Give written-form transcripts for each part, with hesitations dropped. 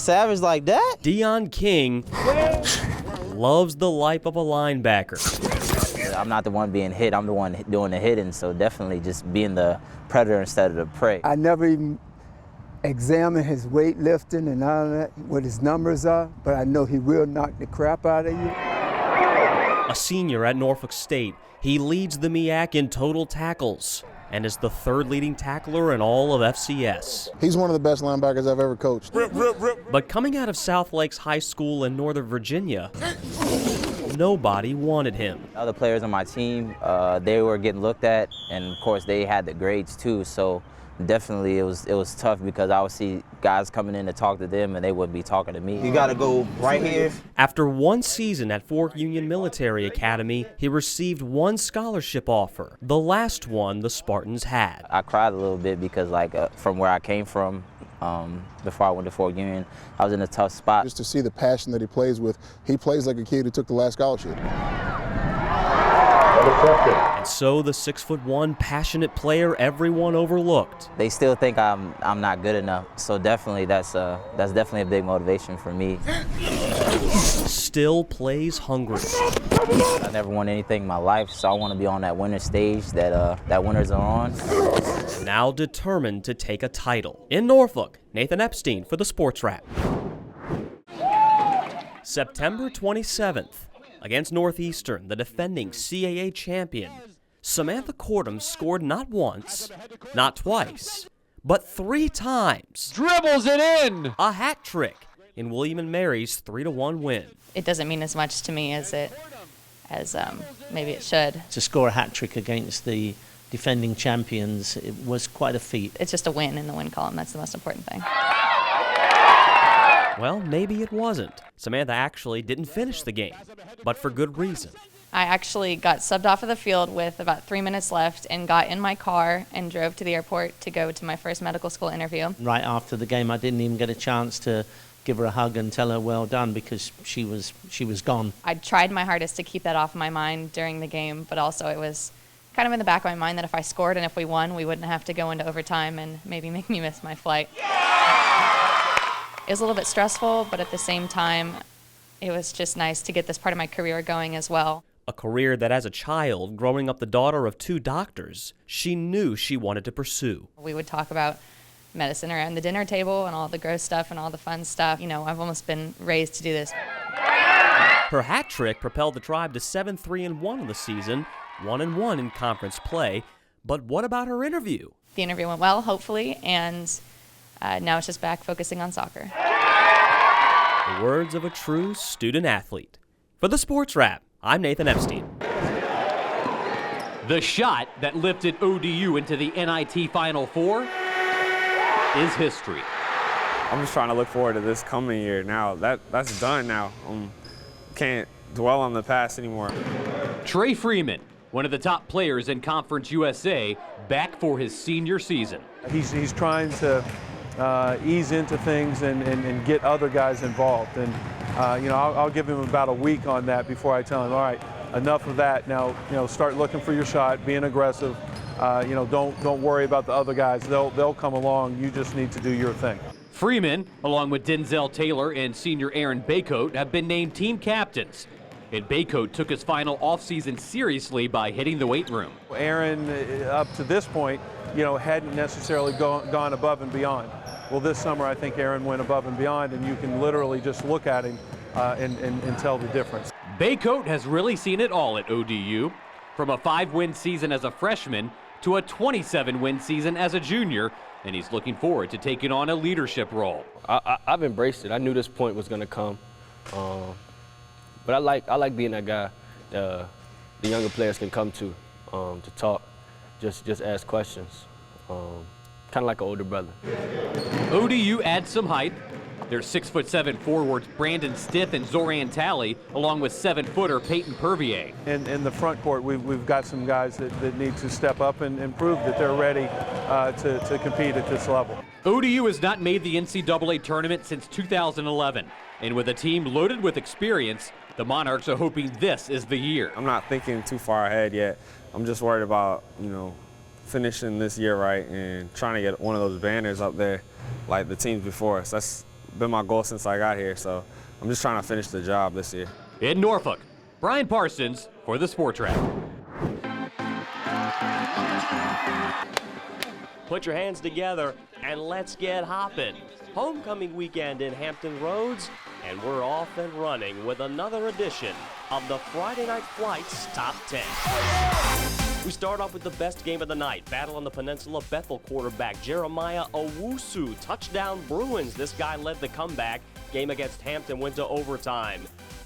savage like that? Deion King loves the life of a linebacker. I'm not the one being hit, I'm the one doing the hitting, so definitely just being the predator instead of the prey. I never even examined his weightlifting and all that, what his numbers are, but I know he will knock the crap out of you. A senior at Norfolk State, he leads the MEAC in total tackles and is the third leading tackler in all of FCS. He's one of the best linebackers I've ever coached. But coming out of South Lakes High School in Northern Virginia, nobody wanted him. Other players on my team, they were getting looked at, and of course they had the grades too, so definitely it was tough because I would see guys coming in to talk to them and they wouldn't be talking to me. You gotta go right here. After one season at Fork Union Military Academy, he received one scholarship offer, the last one the Spartans had. I cried a little bit because from where I came from, before I went to Fork Union, I was in a tough spot. Just to see the passion that he plays with, he plays like a kid who took the last scholarship. And so the 6'1" passionate player everyone overlooked. They still think I'm not good enough, so definitely that's definitely a big motivation for me. Still plays hungry. I never won anything in my life, so I want to be on that winner stage that winners are on. Now determined to take a title. In Norfolk, Nathan Epstein for the Sports Wrap. September 27th. Against Northeastern, the defending CAA champion, Samantha Cordham scored not once, not twice, but 3 times. Dribbles it in! A hat trick in William & Mary's 3-1 win. It doesn't mean as much to me as maybe it should. To score a hat trick against the defending champions, it was quite a feat. It's just a win in the win column. That's the most important thing. Well, maybe it wasn't. Samantha actually didn't finish the game, but for good reason. I actually got subbed off of the field with about 3 minutes left and got in my car and drove to the airport to go to my first medical school interview. Right after the game, I didn't even get a chance to give her a hug and tell her well done because she was gone. I tried my hardest to keep that off my mind during the game, but also it was kind of in the back of my mind that if I scored and if we won, we wouldn't have to go into overtime and maybe make me miss my flight. It was a little bit stressful, but at the same time, it was just nice to get this part of my career going as well. A career that as a child, growing up the daughter of 2 doctors, she knew she wanted to pursue. We would talk about medicine around the dinner table and all the gross stuff and all the fun stuff. You know, I've almost been raised to do this. Her hat trick propelled the Tribe to 7-3-1 in the season, 1-1 in conference play. But what about her interview? The interview went well, hopefully, and now it's just back focusing on soccer. The words of a true student athlete. For the Sports Wrap, I'm Nathan Epstein. The shot that lifted ODU into the NIT Final Four is history. I'm just trying to look forward to this coming year now. That's done now. Can't dwell on the past anymore. Trey Freeman, one of the top players in Conference USA, back for his senior season. He's trying to ease into things and get other guys involved. And I'll give him about a week on that before I tell him, all right, enough of that. Now, start looking for your shot, being aggressive. Don't worry about the other guys. They'll come along. You just need to do your thing. Freeman, along with Denzel Taylor and senior Aaron Baycoat, have been named team captains. And Baycoat took his final offseason seriously by hitting the weight room. Aaron, up to this point, hadn't necessarily gone above and beyond. Well, this summer, I think Aaron went above and beyond, and you can literally just look at him and tell the difference. Baycoat has really seen it all at ODU, from a 5-win season as a freshman to a 27-win season as a junior, and he's looking forward to taking on a leadership role. I've embraced it. I knew this point was going to come, but I like being that guy the younger players can come to talk, just ask questions, kind of like an older brother. ODU adds some height. Their 6'7" forwards Brandon Stith and Zoran Talley, along with 7-footer Peyton Purvier. In the front court, we've got some guys that need to step up and prove that they're ready to compete at this level. ODU has not made the NCAA tournament since 2011, and with a team loaded with experience, the Monarchs are hoping this is the year. I'm not thinking too far ahead yet. I'm just worried about, finishing this year right and trying to get one of those banners up there like the teams before us. been my goal since I got here, so I'm just trying to finish the job this year. In Norfolk, Brian Parsons for the Sports Wrap. Put your hands together and let's get hopping. Homecoming weekend in Hampton Roads, and we're off and running with another edition of the Friday Night Flights Top 10. We start off with the best game of the night. Battle on the Peninsula. Bethel quarterback Jeremiah Owusu. Touchdown Bruins. This guy led the comeback. Game against Hampton went to overtime.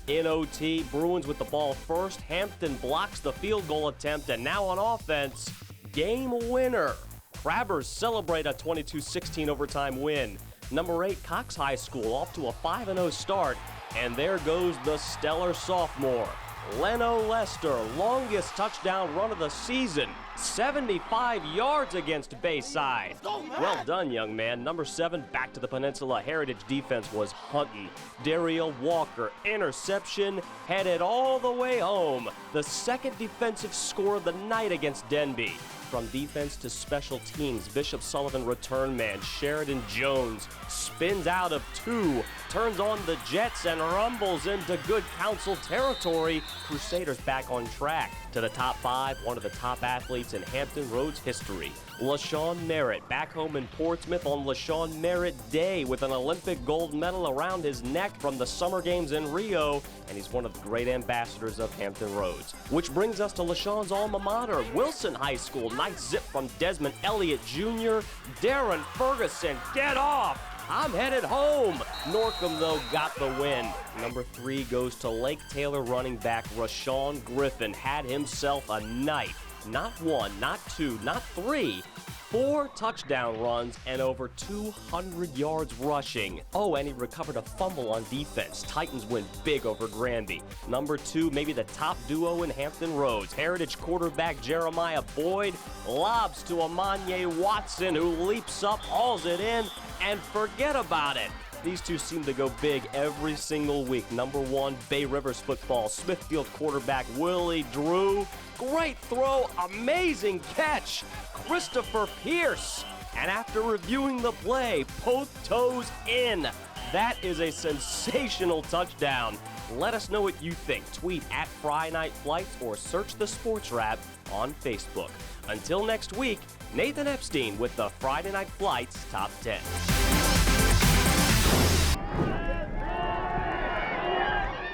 In OT, Bruins with the ball first. Hampton blocks the field goal attempt, and now on offense, game winner. Crabbers celebrate a 22-16 overtime win. Number 8, Cox High School off to a 5-0 start, and there goes the stellar sophomore. Leno Lester, longest touchdown run of the season, 75 yards against Bayside. Well done, young man. Number 7, back to the Peninsula. Heritage defense was hunting. Dario Walker, interception, headed all the way home. The second defensive score of the night against Denby. From defense to special teams, Bishop Sullivan return man Sheridan Jones spins out of 2, turns on the Jets and rumbles into good counsel territory. Crusaders back on track to the top 5, one of the top athletes in Hampton Roads history. LaShawn Merritt back home in Portsmouth on LaShawn Merritt Day with an Olympic gold medal around his neck from the Summer Games in Rio, and he's one of the great ambassadors of Hampton Roads. Which brings us to LaShawn's alma mater, Wilson High School. Nice zip from Desmond Elliott Jr. Darren Ferguson, get off! I'm headed home. Norcom, though, got the win. Number 3 goes to Lake Taylor running back Rashawn Griffin. Had himself a night. Not 1, not 2, not 3. 4 touchdown runs and over 200 yards rushing. Oh, and he recovered a fumble on defense. Titans win big over Granby. Number 2, maybe the top duo in Hampton Roads. Heritage quarterback Jeremiah Boyd lobs to Amanye Watson, who leaps up, hauls it in, and forget about it. These two seem to go big every single week. Number 1, Bay Rivers football. Smithfield quarterback Willie Drew. Great throw, amazing catch. Christopher Pierce. And after reviewing the play, both toes in. That is a sensational touchdown. Let us know what you think. Tweet at Friday Night Flights or search the Sports Wrap on Facebook. Until next week, Nathan Epstein with the Friday Night Flights Top 10.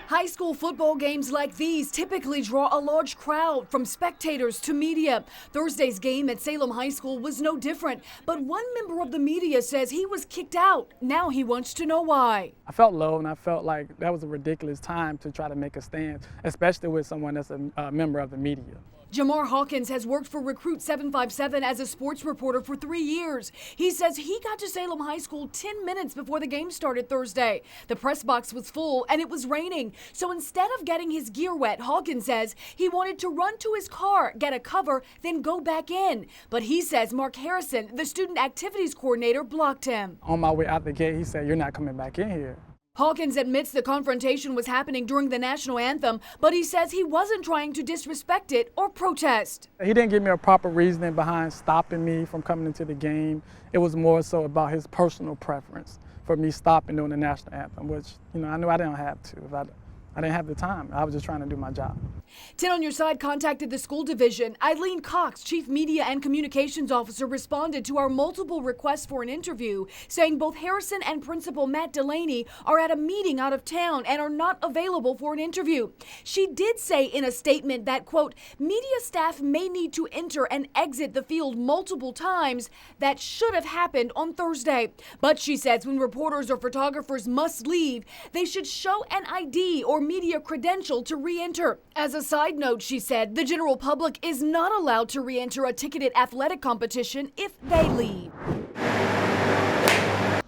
High school football games like these typically draw a large crowd, from spectators to media. Thursday's game at Salem High School was no different, but one member of the media says he was kicked out. Now he wants to know why. I felt low, and I felt like that was a ridiculous time to try to make a stand, especially with someone that's a member of the media. Jamar Hawkins has worked for Recruit 757 as a sports reporter for 3 years. He says he got to Salem High School 10 minutes before the game started Thursday. The press box was full and it was raining. So instead of getting his gear wet, Hawkins says he wanted to run to his car, get a cover, then go back in. But he says Mark Harrison, the student activities coordinator, blocked him. On my way out the gate, he said, "You're not coming back in here." Hawkins admits the confrontation was happening during the national anthem, but he says he wasn't trying to disrespect it or protest. He didn't give me a proper reasoning behind stopping me from coming into the game. It was more so about his personal preference for me stopping during the national anthem, which, I knew I didn't have to. I didn't have the time. I was just trying to do my job. 10 on Your Side contacted the school division. Eileen Cox, Chief Media and Communications Officer, responded to our multiple requests for an interview, saying both Harrison and Principal Matt Delaney are at a meeting out of town and are not available for an interview. She did say in a statement that, quote, media staff may need to enter and exit the field multiple times. That should have happened on Thursday. But she says when reporters or photographers must leave, they should show an ID or media credential to re-enter. As a side note, she said, the general public is not allowed to re-enter a ticketed athletic competition if they leave.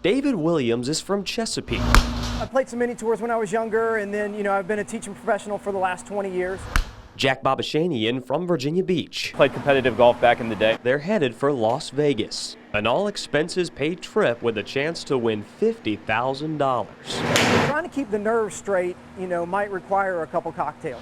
David Williams is from Chesapeake. I played some mini tours when I was younger, and then, I've been a teaching professional for the last 20 years. Jack Babashanian from Virginia Beach. Played competitive golf back in the day. They're headed for Las Vegas. An all-expenses-paid trip with a chance to win $50,000. Trying to keep the nerves straight, might require a couple cocktails.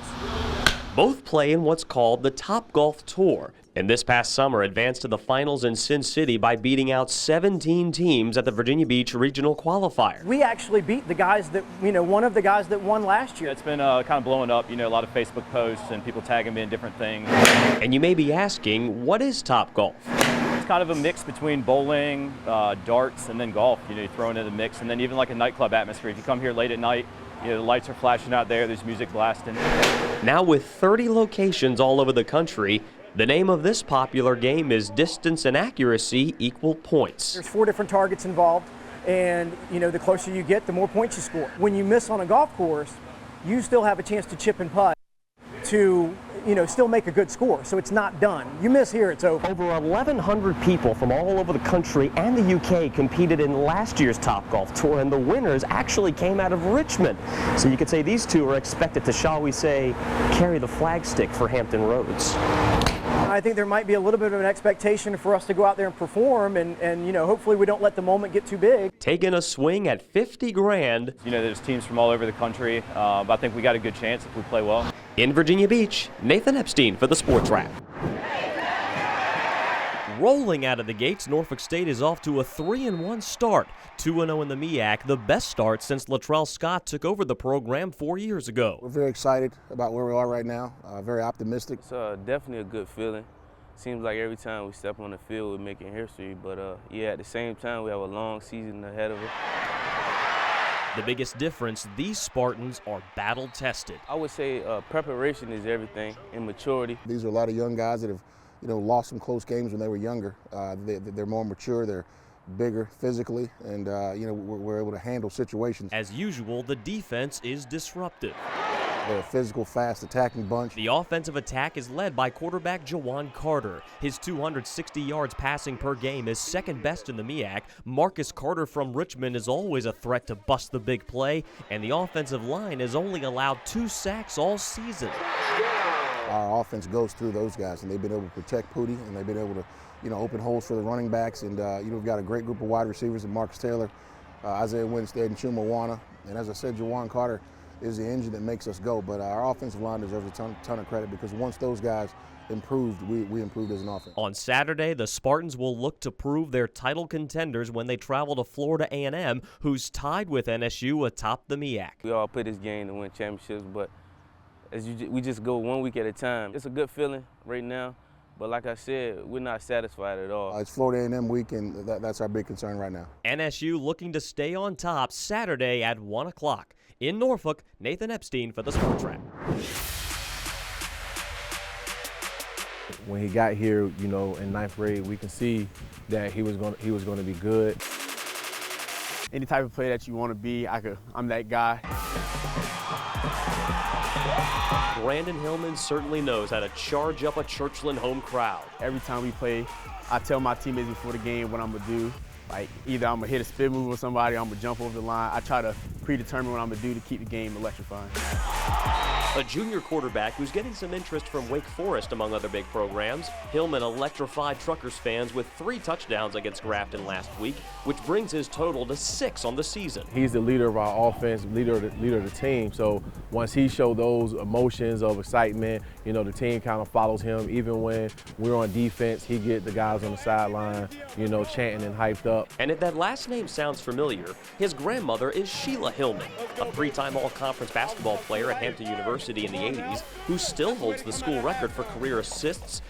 Both play in what's called the Top Golf Tour. And this past summer advanced to the finals in Sin City by beating out 17 teams at the Virginia Beach Regional Qualifier. We actually beat the guys that, one of the guys that won last year. It's been kind of blowing up, a lot of Facebook posts and people tagging me in different things. And you may be asking, what is Topgolf? It's kind of a mix between bowling, darts, and then golf. You throw it in the mix, and then even like a nightclub atmosphere. If you come here late at night, the lights are flashing out there's music blasting. Now with 30 locations all over the country, the name of this popular game is Distance and Accuracy Equal Points. There's 4 different targets involved, and the closer you get, the more points you score. When you miss on a golf course, you still have a chance to chip and putt to still make a good score, so it's not done. You miss here, it's over. Over 1,100 people from all over the country and the UK competed in last year's Topgolf Tour, and the winners actually came out of Richmond. So you could say these two are expected to, shall we say, carry the flagstick for Hampton Roads. I think there might be a little bit of an expectation for us to go out there and perform, and hopefully we don't let the moment get too big. Taking a swing at 50 grand. There's teams from all over the country, but I think we got a good chance if we play well. In Virginia Beach, Nathan Epstein for the Sports Wrap. Rolling out of the gates, Norfolk State is off to a 3-1 start. 2-0 in the MEAC, the best start since Latrell Scott took over the program 4 years ago. We're very excited about where we are right now, very optimistic. It's definitely a good feeling. Seems like every time we step on the field, we're making history, but at the same time, we have a long season ahead of us. The biggest difference, these Spartans are battle-tested. I would say preparation is everything, and maturity. These are a lot of young guys that have lost some close games when they were younger. They're more mature, they're bigger physically, and we're able to handle situations. As usual, the defense is disruptive. They're a physical, fast, attacking bunch. The offensive attack is led by quarterback Jawan Carter. His 260 yards passing per game is second best in the MEAC. Marcus Carter from Richmond is always a threat to bust the big play, and the offensive line has only allowed 2 sacks all season. Our offense goes through those guys, and they've been able to protect Pooty, and they've been able to, open holes for the running backs. And we've got a great group of wide receivers in Marcus Taylor, Isaiah Winstead, and Chuma Wana. And as I said, Jawan Carter is the engine that makes us go. But our offensive line deserves a ton of credit, because once those guys improved, we improved as an offense. On Saturday, the Spartans will look to prove they're title contenders when they travel to Florida A&M, who's tied with NSU atop the MEAC. We all play this game to win championships, but we just go 1 week at a time. It's a good feeling right now, but like I said, we're not satisfied at all. It's Florida A&M week, and that's our big concern right now. NSU looking to stay on top Saturday at 1 o'clock. In Norfolk, Nathan Epstein for the Sports Wrap. When he got here, in 9th grade, we can see that he was going to be good. Any type of player that you want to be, I'm that guy. Brandon Hillman certainly knows how to charge up a Churchland home crowd. Every time we play, I tell my teammates before the game what I'm going to do. Like, either I'm going to hit a spin move with somebody, or I'm going to jump over the line. I try to predetermine what I'm going to do to keep the game electrifying. A junior quarterback who's getting some interest from Wake Forest, among other big programs. Hillman electrified Truckers fans with 3 touchdowns against Grafton last week, which brings his total to 6 on the season. He's the leader of our offense, leader of the team. So once he showed those emotions of excitement, the team kind of follows him. Even when we're on defense, he get the guys on the sideline, chanting and hyped up. And if that last name sounds familiar, his grandmother is Sheila Hillman, a 3-time all-conference basketball player at Hampton University in the 80s, who still holds the school record for career assists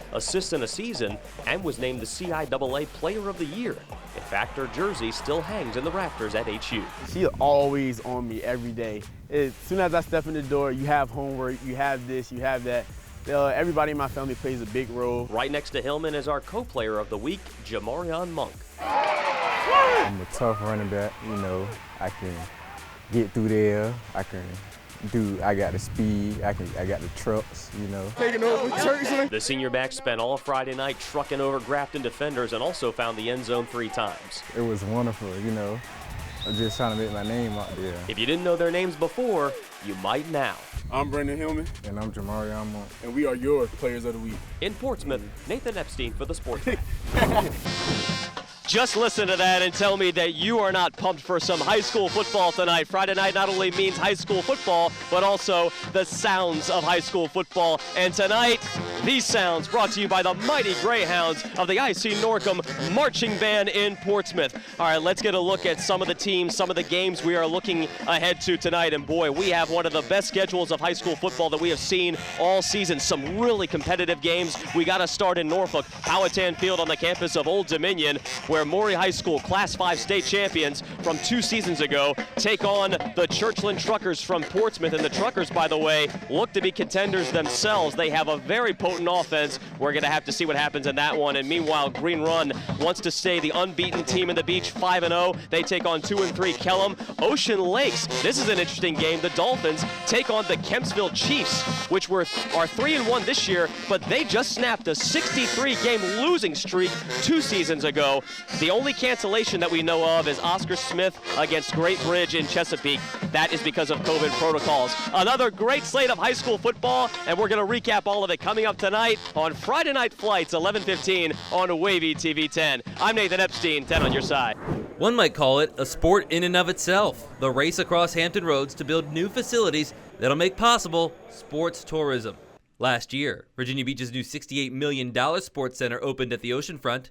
in a season, and was named the CIAA Player of the Year. In fact, her jersey still hangs in the rafters at HU. She's always on me every day. As soon as I step in the door, you have homework, you have this, you have that. Everybody in my family plays a big role. Right next to Hillman is our co-player of the week, Jamarion Monk. I'm a tough running back, I can get through there, I got the speed, I got the trucks, Taking over Churchland. The senior back spent all Friday night trucking over Grafton defenders and also found the end zone 3 times. It was wonderful, I'm just trying to make my name out there. If you didn't know their names before, you might now. I'm Brandon Hillman. And I'm Jamarion Monk. And we are your Players of the Week. In Portsmouth, Nathan Epstein for the Sports Wrap. Just listen to that and tell me that you are not pumped for some high school football tonight. Friday night not only means high school football, but also the sounds of high school football. And tonight, These sounds brought to you by the mighty Greyhounds of the IC Norcom Marching Band in Portsmouth. All right, let's get a look at some of the teams, some of the games we are looking ahead to tonight. And boy, we have one of the best schedules of high school football that we have seen all season. Some really competitive games. We got to start in Norfolk, Powhatan Field on the campus of Old Dominion, where Maury High School Class 5 state champions from 2 seasons ago take on the Churchland Truckers from Portsmouth. And the Truckers, by the way, look to be contenders themselves. They have a very potent offense. We're going to have to see what happens in that one. And meanwhile, Green Run wants to stay the unbeaten team in the beach, 5-0. They take on 2-3 Kellum. Ocean Lakes, this is an interesting game. The Dolphins take on the Kempsville Chiefs, which are 3-1 this year, but they just snapped a 63-game losing streak 2 seasons ago. The only cancellation that we know of is Oscar Smith against Great Bridge in Chesapeake. That is because of COVID protocols. Another great slate of high school football, and we're going to recap all of it coming up tonight on Friday Night Flights, 11:15 on WAVY TV 10. I'm Nathan Epstein, 10 on your side. One might call it a sport in and of itself, the race across Hampton Roads to build new facilities that'll make possible sports tourism. Last year, Virginia Beach's new $68 million sports center opened at the oceanfront.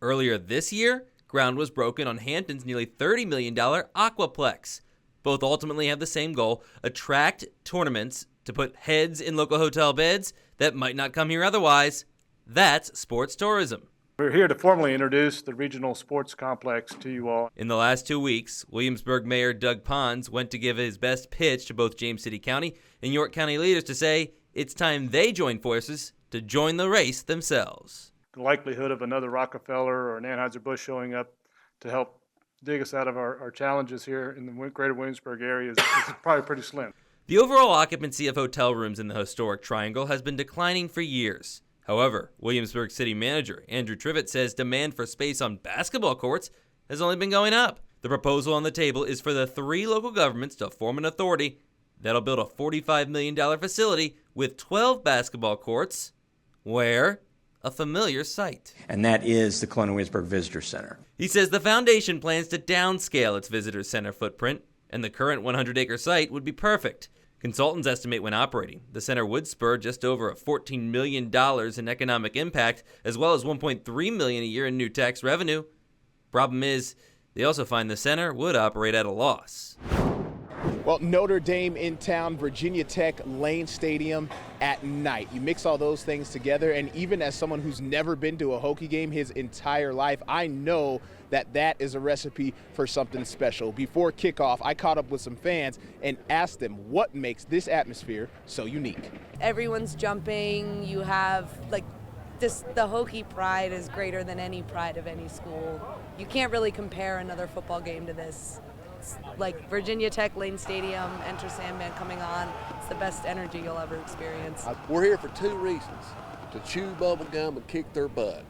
Earlier this year, ground was broken on Hampton's nearly $30 million Aquaplex. Both ultimately have the same goal: attract tournaments to put heads in local hotel beds that might not come here otherwise. That's sports tourism. We're here to formally introduce the regional sports complex to you all. In the last 2 weeks, Williamsburg Mayor Doug Pons went to give his best pitch to both James City County and York County leaders to say it's time they join forces to join the race themselves. The likelihood of another Rockefeller or an Anheuser-Busch showing up to help dig us out of our challenges here in the greater Williamsburg area is probably pretty slim. The overall occupancy of hotel rooms in the historic Triangle has been declining for years. However, Williamsburg City Manager Andrew Trivett says demand for space on basketball courts has only been going up. The proposal on the table is for the 3 local governments to form an authority that'll build a $45 million facility with 12 basketball courts, where a familiar sight. And that is the Colonial Williamsburg Visitor Center. He says the foundation plans to downscale its visitor center footprint, and the current 100-acre site would be perfect. Consultants estimate when operating, the center would spur just over $14 million in economic impact, as well as $1.3 million a year in new tax revenue. Problem is, they also find the center would operate at a loss. Well, Notre Dame in town, Virginia Tech, Lane Stadium at night. You mix all those things together, and even as someone who's never been to a Hokie game his entire life, I know that is a recipe for something special. Before kickoff, I caught up with some fans and asked them what makes this atmosphere so unique. Everyone's jumping. You have, the Hokie pride is greater than any pride of any school. You can't really compare another football game to this. It's like Virginia Tech, Lane Stadium, Enter Sandman coming on. It's the best energy you'll ever experience. We're here for 2 reasons: to chew bubble gum and kick their butt.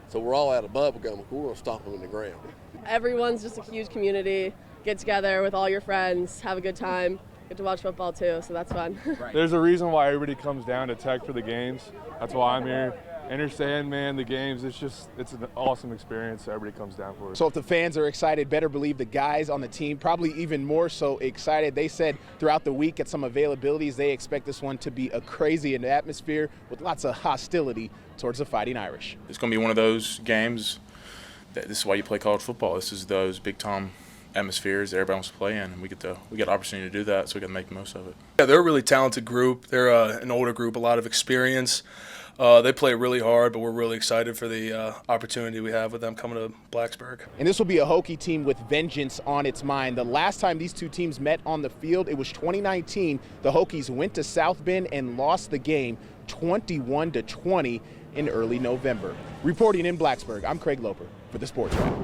So we're all out of bubble gum. We're going to stomp them in the ground. Everyone's just a huge community. Get together with all your friends, have a good time. Get to watch football too, so that's fun. There's a reason why everybody comes down to Tech for the games. That's why I'm here. Enter Sandman, the games, it's an awesome experience. Everybody comes down for it. So if the fans are excited, better believe the guys on the team probably even more so excited. They said throughout the week at some availabilities, they expect this one to be a crazy atmosphere with lots of hostility towards the Fighting Irish. It's going to be one of those games that this is why you play college football. This is those big-time atmospheres that everybody wants to play in, and we get the opportunity to do that, so we got to make the most of it. Yeah, they're a really talented group. They're an older group, a lot of experience. They play really hard, but we're really excited for the opportunity we have with them coming to Blacksburg. And this will be a Hokie team with vengeance on its mind. The last time these two teams met on the field, it was 2019. The Hokies went to South Bend and lost the game 21-20 in early November. Reporting in Blacksburg, I'm Craig Loper for the Sports Wrap.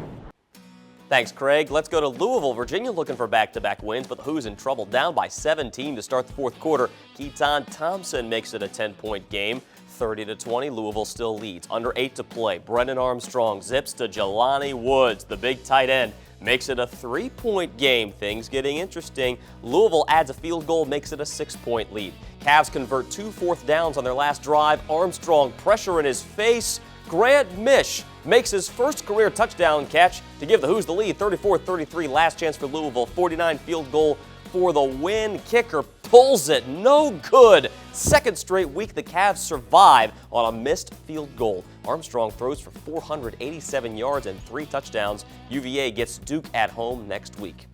Thanks, Craig. Let's go to Louisville, Virginia, looking for back-to-back wins, but the Who's in trouble, down by 17 to start the fourth quarter. Keaton Thompson makes it a 10-point game. 30-20, Louisville still leads. Under 8 to play. Brendan Armstrong zips to Jelani Woods, the big tight end. Makes it a 3-point game. Things getting interesting. Louisville adds a field goal, makes it a 6-point lead. Cavs convert 2 fourth downs on their last drive. Armstrong, pressure in his face. Grant Mish makes his first career touchdown catch to give the Who's the lead. 34-33, last chance for Louisville. 49 field goal for the win. Kicker pulls it, no good. Second straight week the Cavs survive on a missed field goal. Armstrong throws for 487 yards and 3 touchdowns. UVA gets Duke at home next week.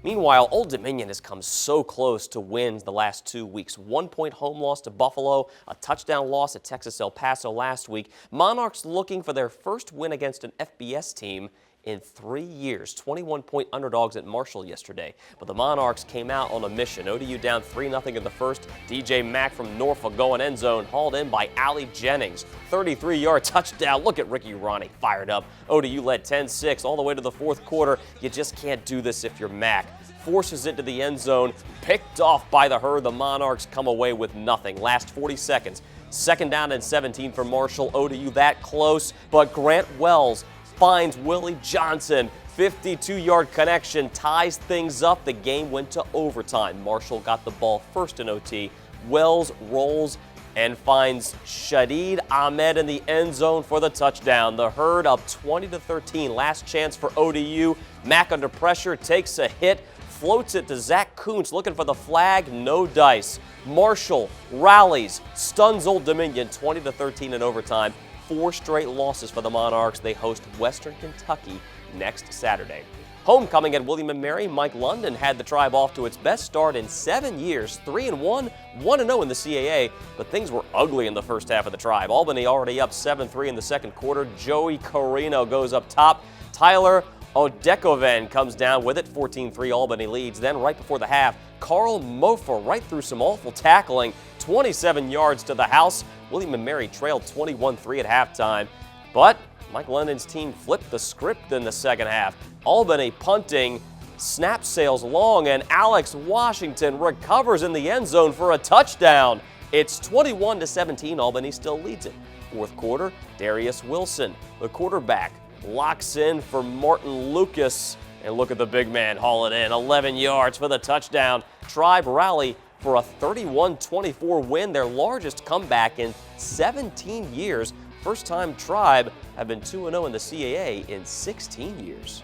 Meanwhile, Old Dominion has come so close to wins the last 2 weeks. 1-point home loss to Buffalo, a touchdown loss at Texas El Paso last week. Monarchs looking for their first win against an FBS team in 3 years. 21-point underdogs at Marshall yesterday. But the Monarchs came out on a mission. ODU down 3-0 in the first. DJ Mack from Norfolk going end zone, hauled in by Allie Jennings. 33-yard touchdown. Look at Ricky Ronnie fired up. ODU led 10-6 all the way to the fourth quarter. You just can't do this if you're Mack. Forces it to the end zone, picked off by the Herd. The Monarchs come away with nothing. Last 40 seconds. Second down and 17 for Marshall. ODU that close, but Grant Wells finds Willie Johnson. 52-yard connection ties things up. The game went to overtime. Marshall got the ball first in OT. Wells rolls and finds Shadid Ahmed in the end zone for the touchdown. The Herd up 20-13. Last chance for ODU. Mack under pressure, takes a hit, floats it to Zach Kuntz looking for the flag. No dice. Marshall rallies, stuns Old Dominion 20-13 in overtime. 4 straight losses for the Monarchs. They host Western Kentucky next Saturday. Homecoming at William & Mary, Mike London had the Tribe off to its best start in 7 years. 3-1, 1-0 in the CAA, but things were ugly in the first half of the Tribe. Albany already up 7-3 in the second quarter. Joey Carino goes up top. Tyler Odekoven comes down with it. 14-3 Albany leads. Then right before the half, Carl Mofer right through some awful tackling. 27 yards to the house. William & Mary trailed 21-3 at halftime, but Mike London's team flipped the script in the second half. Albany punting, snap sails long, and Alex Washington recovers in the end zone for a touchdown. It's 21-17. Albany still leads it. Fourth quarter, Darius Wilson, the quarterback, locks in for Martin Lucas. And look at the big man haul it in. 11 yards for the touchdown. Tribe rally for a 31-24 win, their largest comeback in 17 years. First time Tribe have been 2-0 in the CAA in 16 years.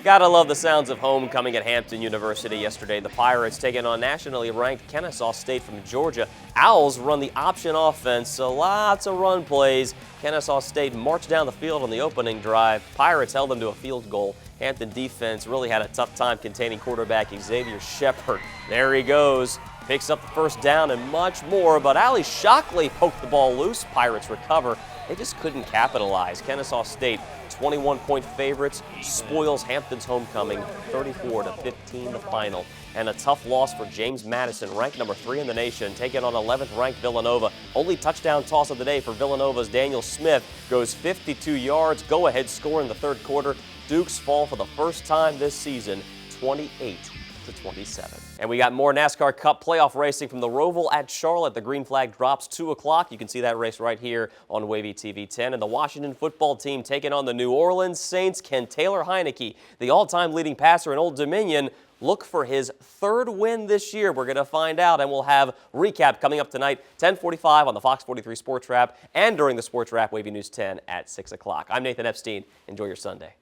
Gotta love the sounds of homecoming at Hampton University yesterday. The Pirates taking on nationally ranked Kennesaw State from Georgia. Owls run the option offense, so lots of run plays. Kennesaw State marched down the field on the opening drive. Pirates held them to a field goal. Hampton defense really had a tough time containing quarterback Xavier Shepard. There he goes. Picks up the first down and much more, but Ali Shockley poked the ball loose. Pirates recover. They just couldn't capitalize. Kennesaw State, 21-point favorites, spoils Hampton's homecoming, 34-15 the final. And a tough loss for James Madison, ranked number 3 in the nation, taking on 11th-ranked Villanova. Only touchdown toss of the day for Villanova's Daniel Smith goes 52 yards. Go-ahead score in the third quarter. Dukes fall for the first time this season, 28-27. And we got more NASCAR Cup playoff racing from the Roval at Charlotte. The green flag drops 2 o'clock. You can see that race right here on WAVY TV 10. And the Washington football team taking on the New Orleans Saints. Can Taylor Heineke, the all-time leading passer in Old Dominion, look for his 3rd win this year? We're going to find out, and we'll have recap coming up tonight, 10:45 on the Fox 43 Sports Wrap, and during the Sports Wrap, WAVY News 10 at 6 o'clock. I'm Nathan Epstein. Enjoy your Sunday.